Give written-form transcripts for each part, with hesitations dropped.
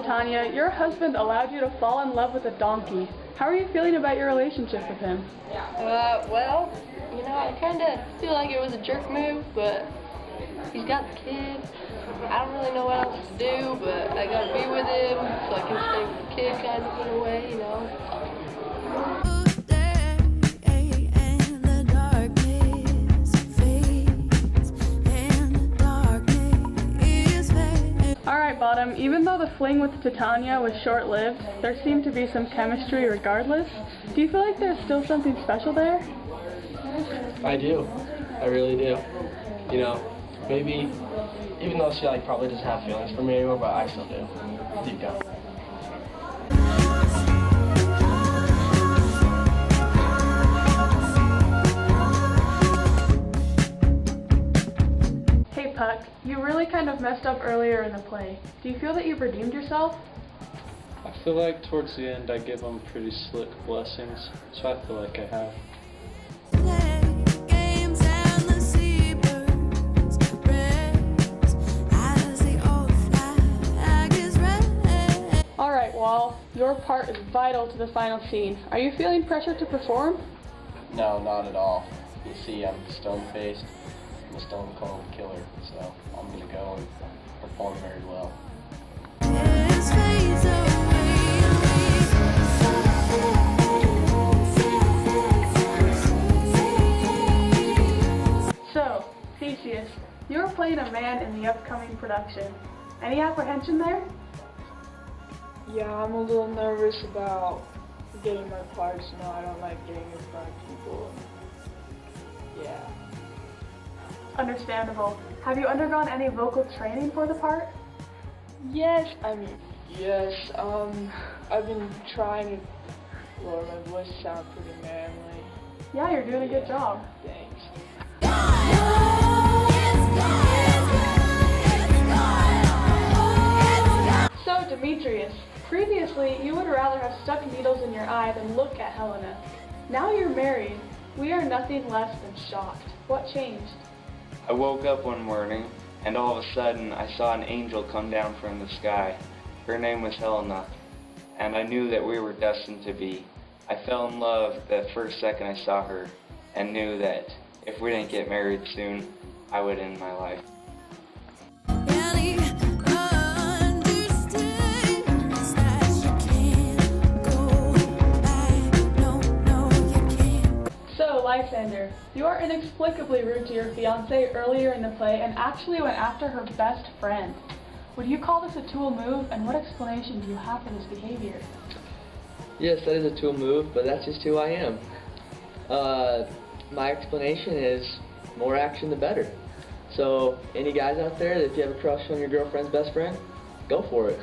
Tanya, your husband allowed you to fall in love with a donkey. How are you feeling about your relationship with him? Well, I kind of feel like it was a jerk move, but he's got the kid. I don't really know what else to do, but I gotta be with him so I can stay with the kid kind of in a way. Alright, Bottom, even though the fling with Titania was short-lived, there seemed to be some chemistry regardless. Do you feel like there's still something special there? I do. I really do. Maybe, even though she probably doesn't have feelings for me anymore, but I still do, deep down. Hey Puck, you really kind of messed up earlier in the play. Do you feel that you've redeemed yourself? I feel like towards the end I give them pretty slick blessings, so I feel like I have. Alright, Wall, your part is vital to the final scene. Are you feeling pressure to perform? No, not at all. You see, I'm stone-faced. I'm a stone-cold killer, so I'm going to go and perform very well. So, Theseus, you're playing a man in the upcoming production. Any apprehension there? Yeah, I'm a little nervous about getting my parts. I don't like getting in front of people. Yeah. Understandable. Have you undergone any vocal training for the part? Yes. I've been trying to lower my voice to sound pretty manly. Yeah, you're doing a good job. Thanks. So, Demetrius, previously you would rather have stuck needles in your eye than look at Helena. Now you're married. We are nothing less than shocked. What changed? I woke up one morning, and all of a sudden I saw an angel come down from the sky. Her name was Helena, and I knew that we were destined to be. I fell in love the first second I saw her, and knew that if we didn't get married soon, I would end my life. So, Lysander, you are inexplicably rude to your fiancée earlier in the play and actually went after her best friend. Would you call this a tool move, and what explanation do you have for this behavior? Yes, that is a tool move, but that's just who I am. My explanation is more action the better. So, any guys out there, if you have a crush on your girlfriend's best friend, go for it.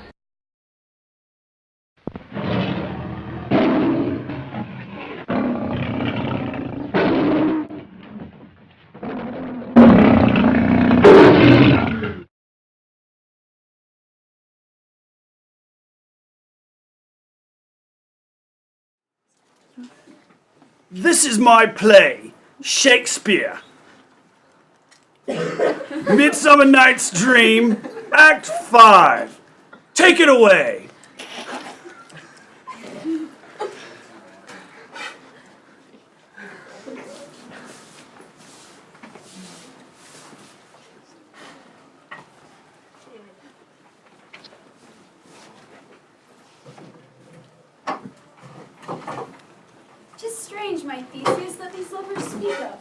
This is my play, Shakespeare. Midsummer Night's Dream, Act 5. Take it away. Tis strange, my Theseus, that these lovers speak of.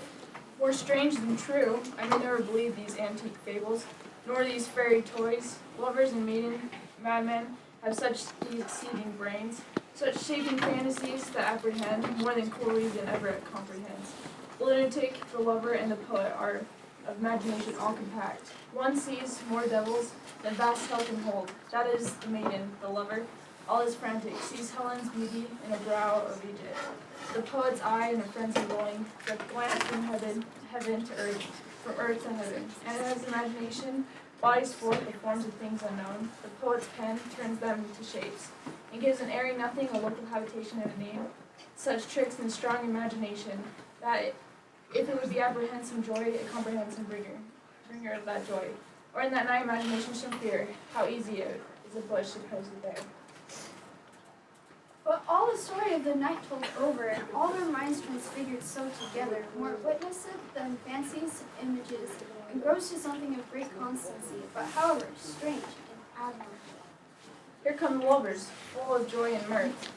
More strange than true, I may never believe these antique fables, nor these fairy toys. Lovers and maiden, madmen, have such exceeding brains, such shaping fantasies that apprehend more than cool reason ever comprehends. The lunatic, the lover, and the poet are of imagination all compact. One sees more devils than vast hell can hold. That is the maiden, the lover. All is frantic, sees Helen's beauty in a brow of Egypt. The poet's eye in a frenzy rolling, the glance from heaven to earth, from earth to heaven. And in his imagination, bodies forth the forms of things unknown. The poet's pen turns them to shapes, and gives an airy nothing a local habitation and a name. Such tricks and strong imagination, that if it would be apprehend joy, it comprehends some bringer of that joy. Or in that night imagination some fear, how easy it is a bush opposed to there. But all the story of the night told over, and all their minds transfigured so together, more witnesseth than fancies, images, and grows to something of great constancy, but however strange and admirable. Here come the lovers, full of joy and mirth.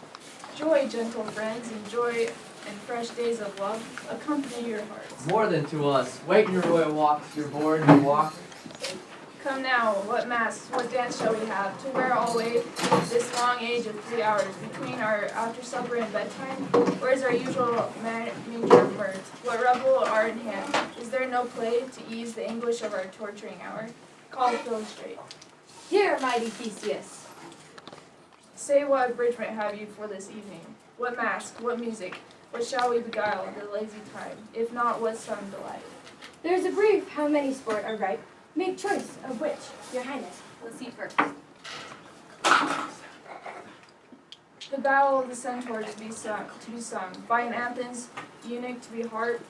Joy, gentle friends, and joy and fresh days of love accompany your hearts. More than to us. Wait in your royal walks, your board, your walk. Come now, what masks, what dance shall we have, to wear all wait this long age of 3 hours between our after supper and bedtime? Where is our usual manger of mirth? What revel are in hand? Is there no play to ease the anguish of our torturing hour? Call Philostrate. Here, mighty Theseus. Say what abridgment have you for this evening? What mask, what music, what shall we beguile the lazy time, if not what some delight? There's a brief how many sport are ripe. Make choice of which, your highness, will see first. The battle of the centaurs to be sung by an Athens eunuch to be heart.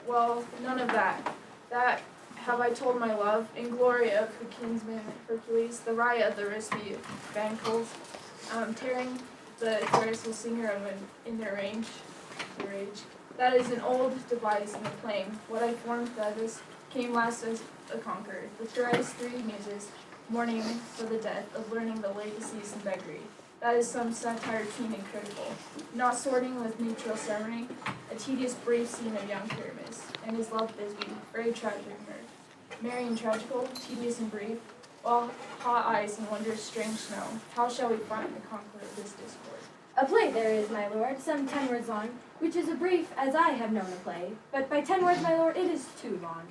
Well, none of that. That have I told my love, in glory of her kinsman Hercules, the riot of the risky bancals, tearing the terrestrial singer in their rage. That is an old device in the playing. What I formed for this came last as a conqueror. The thrice 3 muses, mourning for the death of learning the legacies and beggary. That is some satire keen and critical, not sorting with neutral ceremony, a tedious brief scene of young Pyramus, and his love Thisbe, very tragic mirth. Merry and tragical, tedious and brief, while hot ice and wondrous strange snow, how shall we find the conqueror of this discord? A play there is, my lord, some 10 words long, which is a brief as I have known a play, but by 10 words, my lord, it is too long,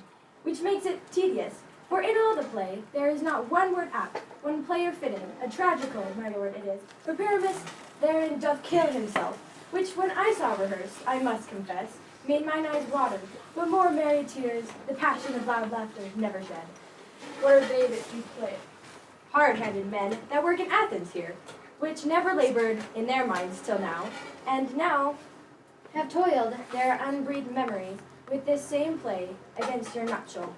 which makes it tedious. For in all the play, there is not one word apt, one player fitting, a tragical, my lord, it is. For Pyramus therein doth kill himself, which when I saw rehearsed, I must confess, made mine eyes water, but more merry tears, the passion of loud laughter never shed. What are they that do play it? Hard-handed men that work in Athens here, which never labored in their minds till now, and now have toiled their unbreathed memories with this same play against your nuptial.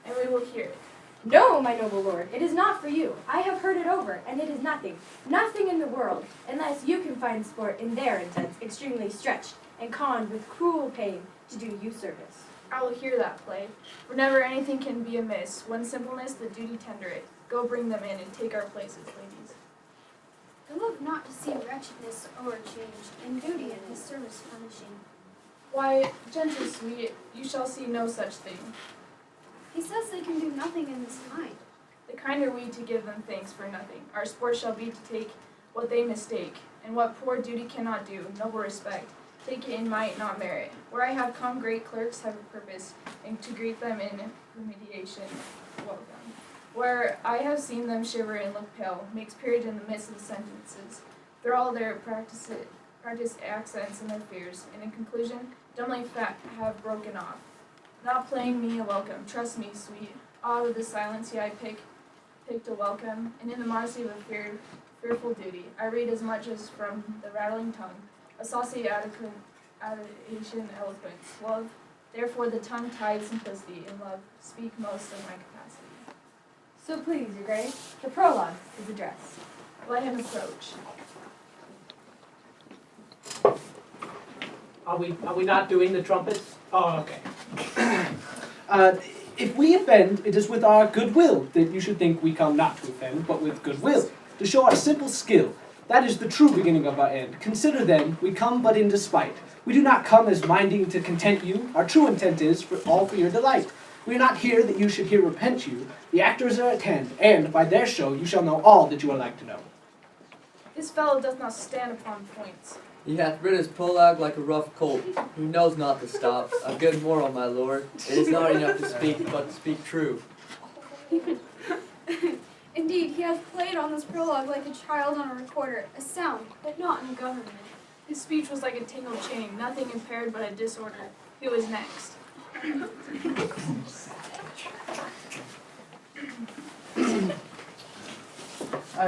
And we will hear it. No, my noble lord, it is not for you. I have heard it over, and it is nothing, nothing in the world, unless you can find sport in their intents, extremely stretched and conned with cruel pain to do you service. I will hear that play. For never anything can be amiss. When simpleness the duty tender it. Go bring them in and take our places, ladies. I love not to see wretchedness o'erchanged, and duty in his service punishing. Why, gentle sweet, you shall see no such thing. He says they can do nothing in this kind. The kind are we to give them thanks for nothing. Our sport shall be to take what they mistake, and what poor duty cannot do, noble respect. Take it in might, not merit. Where I have come, great clerks have a purpose, and to greet them in remediation, welcome. Where I have seen them shiver and look pale, makes period in the midst of the sentences. Through all their practice accents and their fears, and in conclusion, dumbly have broken off. Not playing me a welcome, trust me, sweet. Out of the silence, I picked a welcome, and in the modesty of a fearful duty, I read as much as from the rattling tongue, a saucy adation eloquence, love. Therefore the tongue-tied simplicity and love speak most of my capacity. So please, your grace, the prologue is addressed. Let him approach. Are we not doing the trumpets? Oh, okay. If we offend, it is with our goodwill that you should think we come not to offend, but with goodwill, to show our simple skill. That is the true beginning of our end. Consider then, we come but in despite. We do not come as minding to content you. Our true intent is all for your delight. We are not here that you should here repent you. The actors are at hand, and by their show you shall know all that you are like to know. This fellow doth not stand upon points. He hath rid his prologue like a rough colt. He knows not to stop. A good moral, my lord. It is not enough to speak, but to speak true. Indeed, he hath played on this prologue like a child on a recorder, a sound, but not in government. His speech was like a tangled chain, nothing impaired but a disorder. Who is next?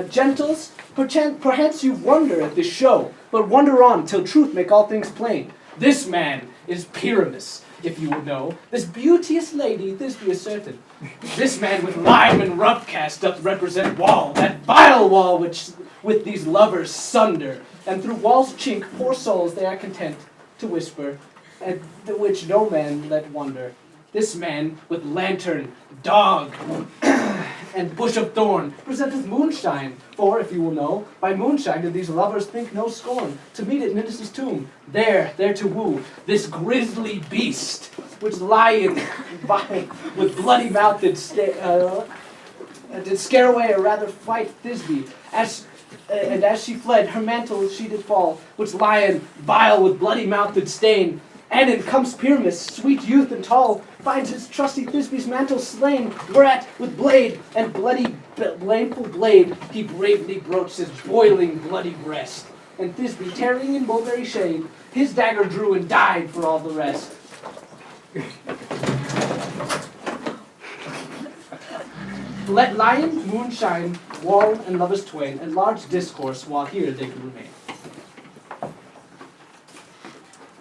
Gentles, perchance you wonder at this show, but wonder on till truth make all things plain. This man is Pyramus, if you would know, this beauteous lady, Thisbe is certain. This man with lime and rough cast doth represent Wall, that vile Wall which with these lovers sunder, and through Wall's chink poor souls they are content to whisper, and the which no man let wonder. This man with lantern, dog, and bush of thorn presenteth moonshine, for, if you will know, by moonshine do these lovers think no scorn, to meet at Ninus' tomb, there to woo this grisly beast, which lying by with bloody mouth did scare away, or rather fight Thisbe, and as she fled, her mantle she did fall, which lion vile with bloody mouth did stain. And in comes Pyramus, sweet youth and tall, finds his trusty Thisbe's mantle slain, whereat with blade and bloody blameful blade he bravely broached his boiling bloody breast. And Thisbe, tarrying in mulberry shade, his dagger drew and died for all the rest. Let lion, moonshine, Wall, and lovers twain, and large discourse while here they can remain.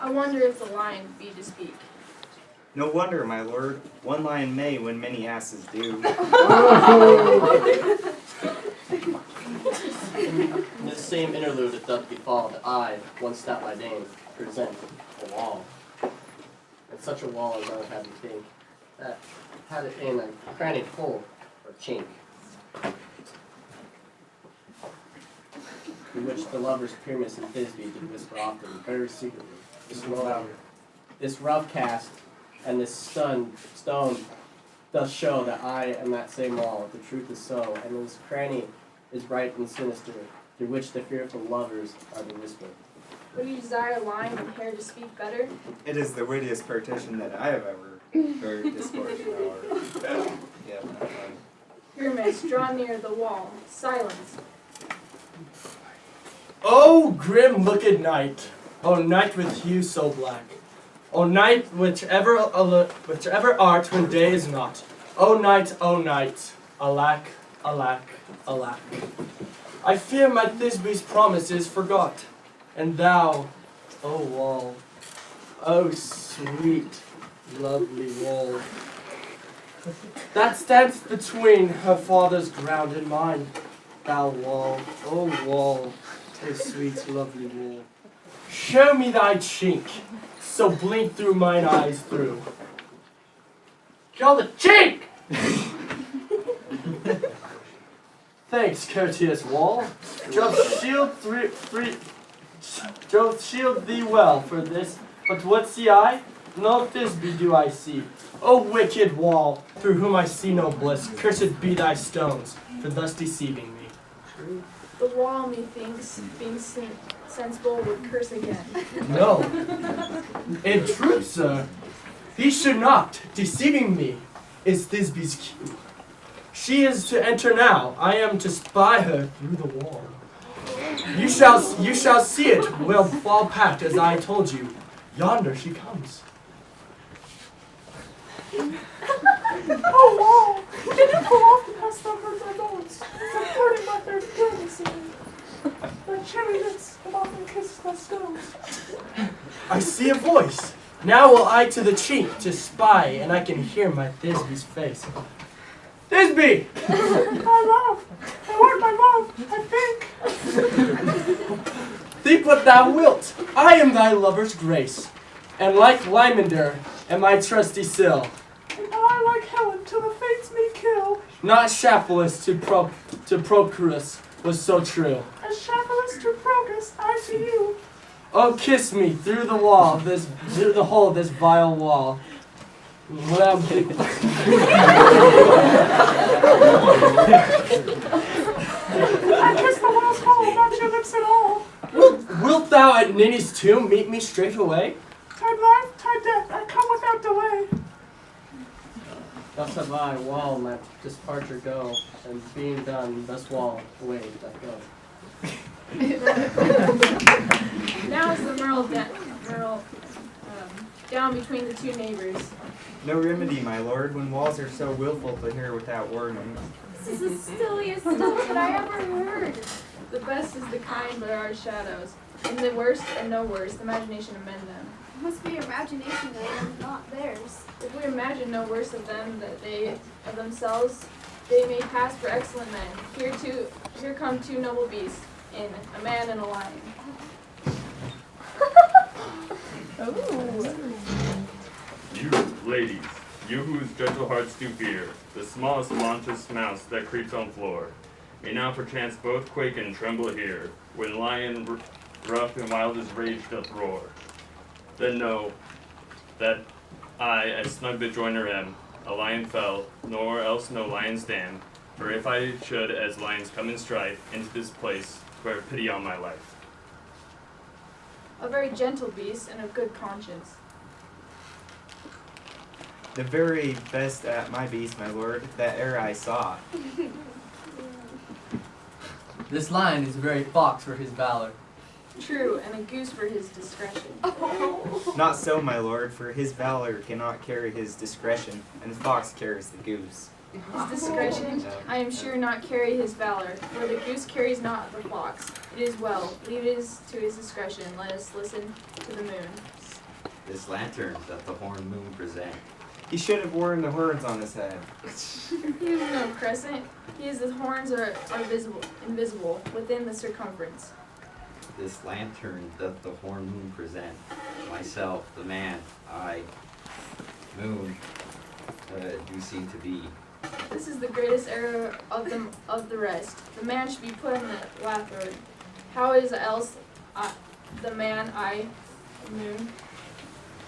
I wonder if the lion be to speak. No wonder, my lord. One lion may when many asses do. In this same interlude it doth befall that I, one stout my name, present a wall. And such a wall as I would have you think, that had it in a cranny hole or chink, in which the lovers Pyramus and Thisbe did whisper often, very secretly. This rough cast and this stone doth show that I am that same wall, the truth is so, and this cranny is bright and sinister, through which the fearful lovers are to whisper. Would you desire lion and hair to speak better? It is the wittiest partition that I have ever heard discoursed about. Yeah, not fun. Pyramus, draw near the wall. Silence. Oh, grim looked night! Oh, night with hue so black! Oh, night whichever art when day is not! Oh, night, alack, alack, alack! I fear my Thisbe's promise is forgot, and thou, oh Wall, oh sweet, lovely Wall, that stands between her father's ground and mine, thou Wall, oh sweet, lovely Wall. Show me thy chink, so blink through mine eyes through. Show the chink! Thanks, courteous Wall. Jove shield thee well for this. But what see I? No Thisbe do I see. O wicked Wall, through whom I see no bliss, cursed be thy stones for thus deceiving me. The wall, methinks, being sensible, would curse again. No. In truth, sir, he should not. Deceiving me is Thisbe's cue. She is to enter now. I am to spy her through the wall. You shall see it will fall packed as I told you. Yonder she comes. Oh, Wall! Did you pull off the past numbers or bones? Supporting my third goodness the cherry lips have often kissed the stones. I see a voice. Now will I to the chink to spy, and I can hear my Thisbe's face. Thisbe! I want my love, I think. Think what thou wilt. I am thy lover's grace, and like Lymander am my trusty sill. And I like Helen till the fates me kill. Not Shaphelus to Procrus was so true. As Shaphelus to Procrus, I to you. Oh, kiss me through the wall, through the hole of this vile wall. Well, I kiss the wall's hole, not your lips at all. Wilt thou at Ninny's tomb meet me straight away? Tide life, tide death, I come without delay. Thus have I, Wall, let departure go, and being done, thus Wall, away did I go. Now is the Merle down between the two neighbors. No remedy, my lord, when walls are so willful to hear without warning. This is the silliest stuff that I ever heard. The best is the kind, but are shadows. And the worst and no worst, imagination amend them. It must be imagination. imagination and not theirs. If we imagine no worse of them than they of themselves, they may pass for excellent men. Here come two noble beasts, in a man and a lion. You, ladies, you whose gentle hearts do fear, the smallest launchest mouse that creeps on floor, may now perchance both quake and tremble here, when lion rough and wild as rage doth roar. Then know that I, as snug the joiner am, a lion fell, nor else no lion stand, for if I should as lions come in strife into this place, bear pity on my life. A very gentle beast and of good conscience. The very best at my beast, my lord, that e'er I saw. This lion is a very fox for his valor. True, and a goose for his discretion. Not so, my lord, for his valor cannot carry his discretion, and the fox carries the goose. His discretion, I am sure, not carry his valor, for the goose carries not the fox. It is well, leave it to his discretion, let us listen to the moon. This lantern doth the horned moon present. He should have worn the horns on his head. He is no crescent, the horns are invisible, within the circumference. This lantern doth the horned moon present. Myself, the man, I, moon, do seem to be. This is the greatest error of the rest. The man should be put in the lathroad. How is else the man, I, moon?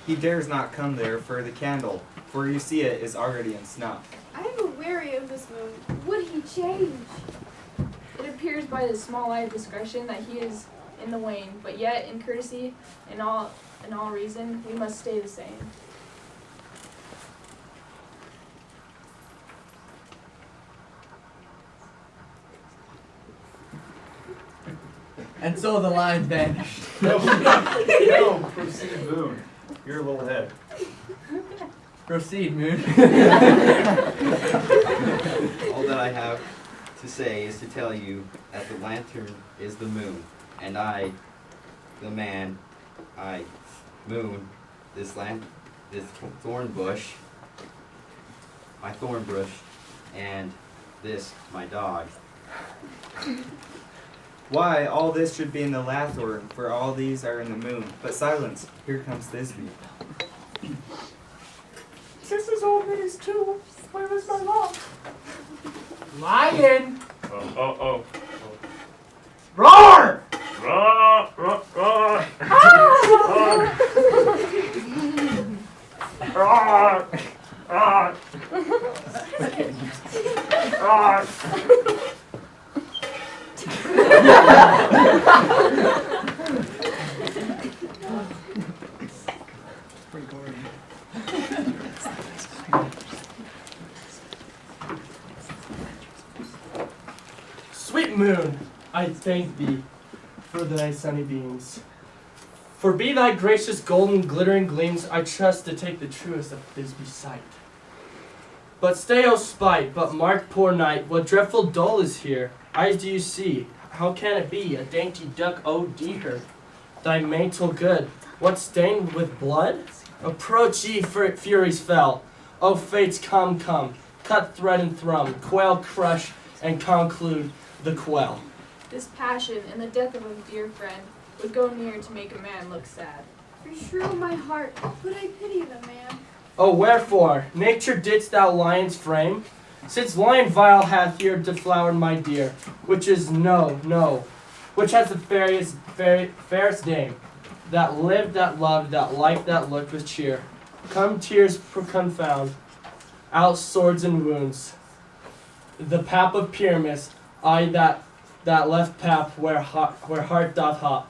He dares not come there for the candle, for you see it is already in snuff. I am weary of this moon. Would he change? It appears by his small eye of discretion that he is in the wane, but yet in courtesy and all reason we must stay the same. And so the lion vanished. No, proceed, Moon. You're a little head. Proceed, Moon. All that I have to say is to tell you that the lantern is the moon, and I, the man, I, moon, this thorn bush, my thorn bush, and this, my dog. Why, all this should be in the lathorn, for all these are in the moon. But silence, here comes Thisbe. This is old news too. Where is my love? Lion! Oh. Roar! Roar, roar, roar. Roar, roar. Roar. Sweet moon, I thank thee for thy sunny beams. For be thy gracious golden glittering gleams, I trust to take the truest of Thisbe's sight. But stay, O spite, but mark, poor knight, what dreadful dole is here? Eyes do you see? How can it be? A dainty duck, oh dear. Thy mantle good, what stained with blood? Approach ye, furies fell. O fates, come, cut thread and thrum, quail crush and conclude the quell. This passion and the death of a dear friend would go near to make a man look sad. Beshrew my heart, but I pity the man. Oh, wherefore, nature didst thou lions frame? Since lion vile hath here deflowered my dear, which is no, which has the fairest dame, that lived, that loved, that liked, that looked with cheer. Come tears confound, out swords and wounds. The pap of Pyramus, I that left pap where heart doth hop.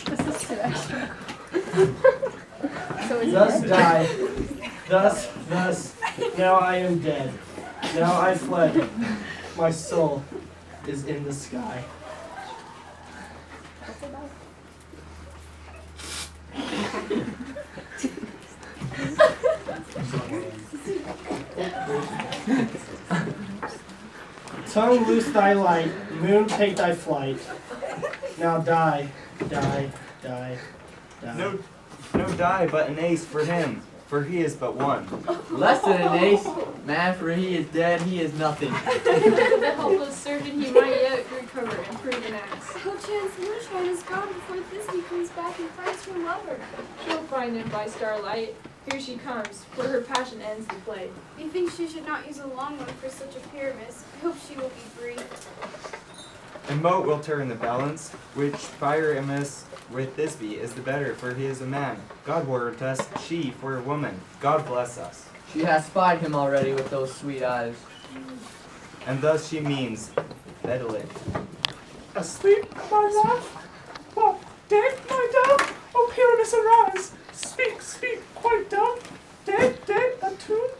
This is too extra. So is Thus he die. Thus, now I am dead. Now I fled. My soul is in the sky. Tongue loose thy light, moon take thy flight. Now die, die, die, die. No die, but an ace for him, for he is but one. Less than an ace, man, for he is dead, he is nothing. the helpless servant he might yet recover and prove an ass. Perchance Moonshine is gone before Thisbe comes back and finds her lover. She'll find him by starlight. Here she comes, for her passion ends the play. Methinks she should not use a long one for such a pyramus. I hope she will be brief. And moat will turn the balance, which Pyramus with Thisbe is the better, for he is a man. God ward us, she for a woman. God bless us. She has spied him already with those sweet eyes. And thus she means, Bedouin. Asleep, my love? What, dead, my dove? O Pyramus, arise! Speak, speak, quite dumb. Dead, a tomb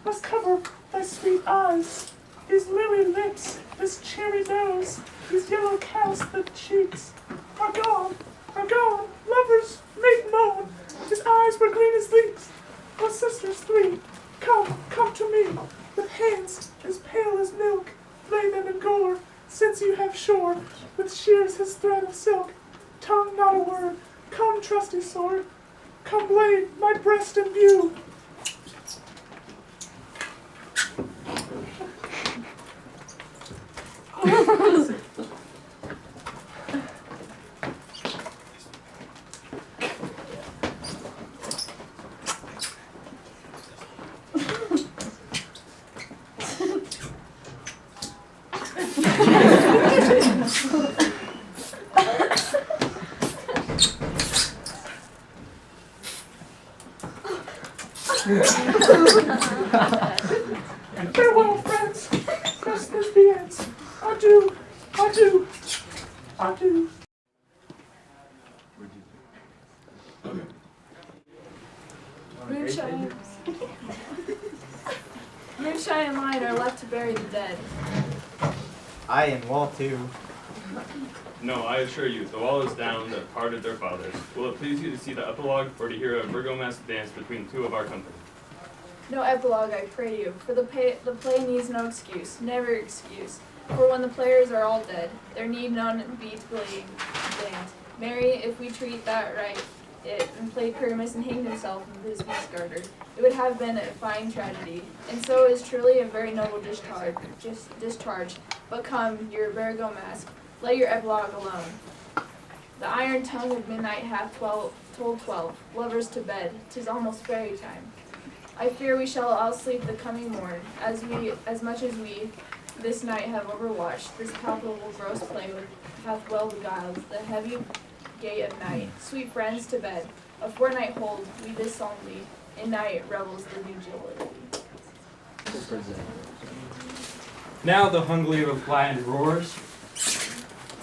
must cover thy sweet eyes. His lily lips, this cherry nose, these yellow cowslip cheeks are gone, lovers make moan. His eyes were green as leeks. O sisters three, come to me, with hands as pale as milk, lay them in gore, since you have shore, with shears his thread of silk. Tongue not a word, come trusty sword, come blade my breast in view. Farewell, friends. Thus this the ends. Adieu, adieu, adieu. Moonshine. Moonshine and Lion are left to bury the dead. I and Wall too. No, I assure you, the wall is down that parted their fathers. Will it please you to see the epilogue or to hear a Burgomask dance between two of our company? No epilogue, I pray you, for the play needs no excuse, never excuse. For when the players are all dead, there need none be to play band. Marry, if we treat that right, and played Pyramus and hanged himself with his beast garter, it would have been a fine tragedy, and so is truly a very noble discharge. But come, your Burgomask, let your epilogue alone. The iron tongue of midnight hath told 12, lovers to bed, 'tis almost fairy time. I fear we shall all sleep the coming morn, as much as we this night have overwatched this palpable gross play hath well beguiled the heavy gate of night. Sweet friends, to bed. A fortnight hold we this solemnly, in night revels the new joy. Now the hungry of lion roars,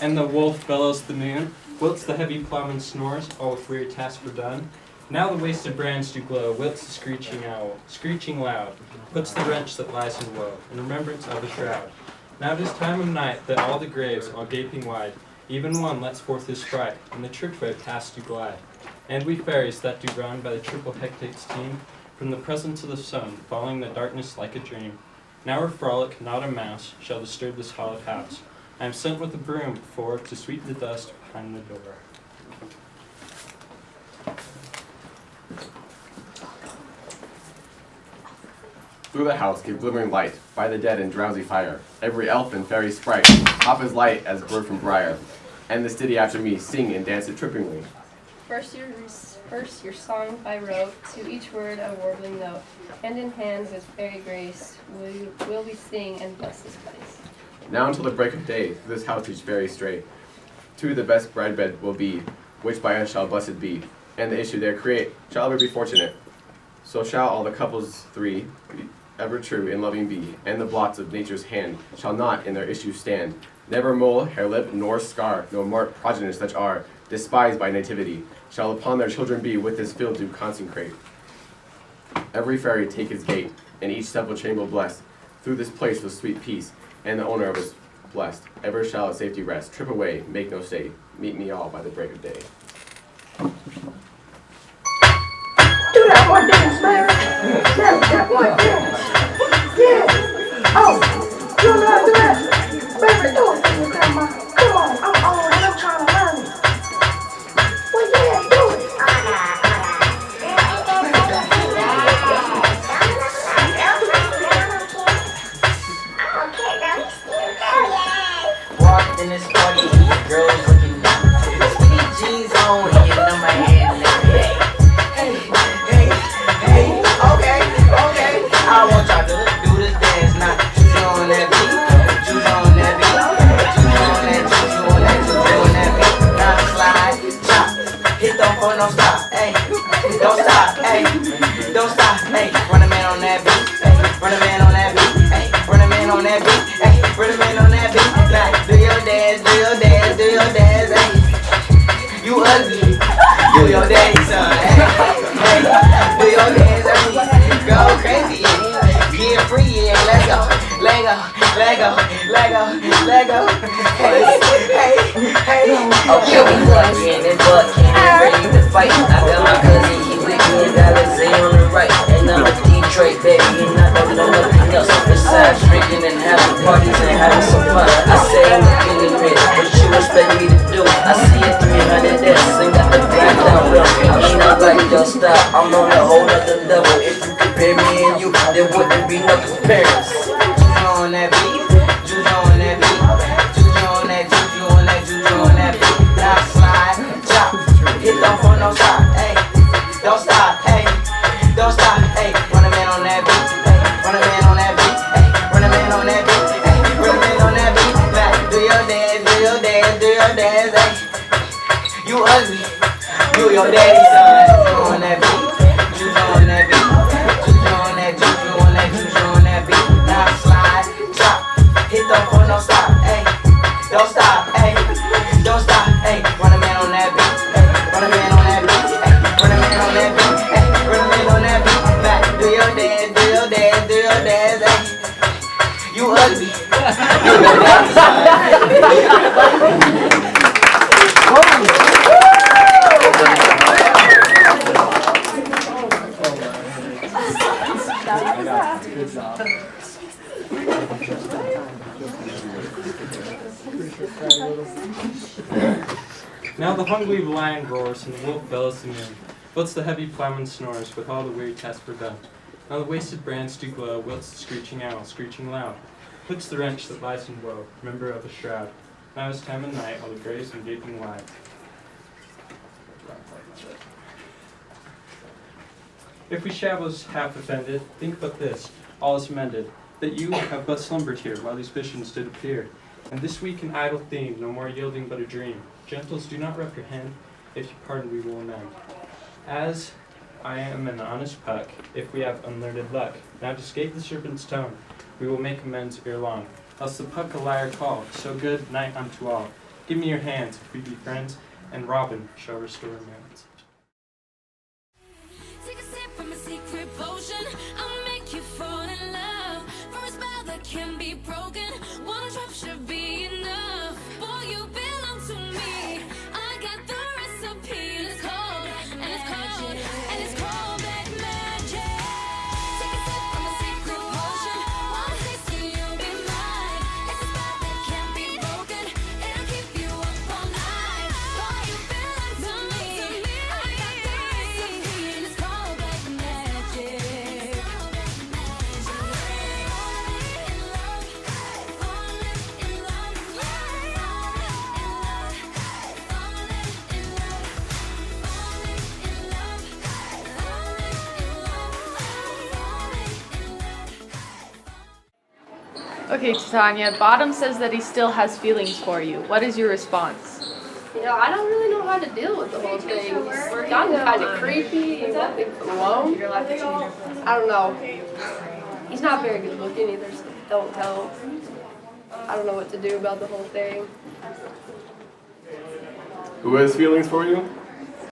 and the wolf bellows the moon, whilst the heavy ploughman snores, all with weary tasks were done. Now the wasted brands do glow, whilst the screeching owl, screeching loud, puts the wrench that lies in woe, in remembrance of the shroud. Now it is time of night, that all the graves are gaping wide, even one lets forth his cry, and the churchway past do glide. And we fairies that do run by the triple hectate's team, from the presence of the sun, following the darkness like a dream. Now our frolic, not a mouse, shall disturb this hallowed house. I am sent with a broom before to sweep the dust behind the door. Through the house gave glimmering light, by the dead in drowsy fire. Every elf and fairy sprite, hop as light as bird from briar. And this ditty after me, sing and dance it trippingly. First your song I wrote, to each word a warbling note. Hand in hand with fairy grace, will we sing and bless this place. Now until the break of day, through this house each fairy stray. To the best bride bed will be, which by us shall blessed be. And the issue there create, shall ever be fortunate. So shall all the couples three be ever true in loving be, and the blots of nature's hand shall not in their issue stand. Never mole, hair lip, nor scar, no marked progenies such are, despised by nativity, shall upon their children be with this field do consecrate. Every fairy take his gate, and each several chamber blessed. Through this place with sweet peace, and the owner of us blessed. Ever shall at safety rest. Trip away, make no stay. Meet me all by the break of day. Do that one dance, Mary. That one dance. Yeah. Oh, you know how to do that? Baby, do it for me, Grandma. Come on, I'm old and I'm trying to learn it. Well, yeah, do it. Walked in this party, girls looking down. Skinny jeans on, and you know my head and hey, okay. I want y'all to do this dance now. Juju on that beat, juju on that beat, juju on that beat. Now slide, chop, hit the phone, don't stop, hey, don't stop, hey, don't stop, hey. Run a man on that beat, hey, run a man on that beat, hey, run a man on that beat, hey, run a man on that beat. Now do your dance, hey. You ugly, do your daddy son, hey, do your dance, hey. Go crazy, yeah. Get free, yeah. Let's go. Lego. Hey. Okay, we bucking and ready to fight. I got my cousin, he with me and Alex on the right. And I'm a Detroit baby, and I don't know nothing else besides drinking and having parties and having some fun. I say I'm looking in it, what you expect me to do? I see a 300 S and got the back down real. I mean, I like your style, I'm on a whole other level. If you compare me and you, there wouldn't be no comparison. Juju on that beat, juju on that beat, juju on that beat. Now slide, chop, hit the phone, don't stop, hey, don't stop, hey, don't stop, hey. Run a man on that beat, hey, run a man on that beat, hey, run a man on that beat, hey, run a man on that beat. Now do your dance, hey. You ugly, you your daddy son. Juju on that beat, juju on that beat, juju on that beat. Now slide, chop, hit the phone, don't stop, hey, don't stop, hey, don't stop, hey. Run a man on that beat, hey, run a man on that beat, hey, run a man on that beat, hey, run a man on that beat. Now do your dance, hey. You ugly, you your daddy son. Good job. Now the hungry lion roars and the wolf bellows the moon. Whilst the heavy plowman snores with all the weary tasks were done. Now the wasted brands do glow, whilst the screeching owl, screeching loud, puts the wrench that lies in woe, member of a shroud. Now is time and night, all the graves and gaping wide. If we shabbles half offended, think but this, all is mended, that you have but slumbered here while these visions did appear. And this weak and idle theme, no more yielding but a dream. Gentles, do not reprehend, if you pardon we will amend. As I am an honest puck, if we have unlearned luck, now to escape the serpent's tongue, we will make amends ere long. Else the puck a liar call, so good night unto all. Give me your hands, if we be friends, and Robin shall restore amends. Take a sip from a secret potion. I'll make you fall in love. For a spell that can be broken, one drop should be enough. Boy, you belong to me. I got the recipe, and it's called black magic. Take a sip from a secret potion. One taste and you'll be mine. It's a spell that can't be broken. It'll keep you up all night. Boy, you belong to me. I got the recipe, and it's called black magic. Okay, Titania, Bottom says that he still has feelings for you. What is your response? You know, I don't really know how to deal with the whole thing. It's gotten kind of creepy. He's nothing alone. I don't know. He's not very good looking either, so don't tell him. I don't know what to do about the whole thing. Who has feelings for you?